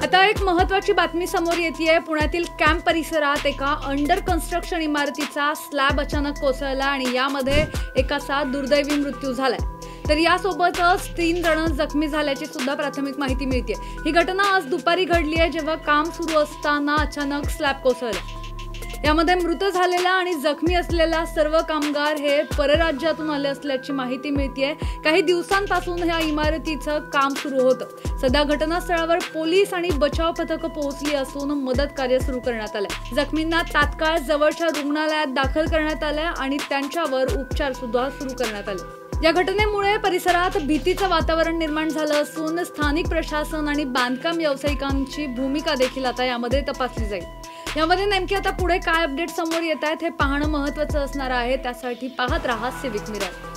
आता एक महत्त्वाची बातमी समोर येतेय। पुण्यातील कॅम्प परिसरात एका अंडर कन्स्ट्रक्शन इमारतीचा स्लॅब अचानक कोसळला आणि यामध्ये एकाचा दुर्दैवी मृत्यू झालाय। तर यासोबतच 3 जण जखमी झाल्याची सुद्धा प्राथमिक माहिती मिळते। ही घटना आज दुपारी घडली आहे, जेव्हा काम सुरू असताना अचानक स्लॅब कोसळला। यामध्ये मृत झालेला आणि जखमी असलेला सर्व कामगार हे परराज्यातून आले असल्याची माहिती मिळते। काही दिवसांपासून या इमारतीचं काम सुरू होतं। सध्या घटनास्थळावर पोलीस आणि बचाव पथकं पोहोचली असून मदत कार्य सुरू करण्यात आलंय। जखमींना तात्काळ जवळच्या रुग्णालयात दाखल करण्यात आलंय आणि त्यांच्यावर उपचार सुद्धा सुरू करण्यात आले। या घटनेमुळे परिसरात भीतीचं वातावरण निर्माण झालं असून स्थानिक प्रशासन आणि बांधकाम व्यावसायिकांची भूमिका देखील आता यामध्ये तपासली जाईल। यामध्ये नेमके आता पुढे काय अपडेट समोर येत आहेत हे पाहणं महत्त्वाचं असणार आहे। त्यासाठी पाहत राहा सिविक मिरर।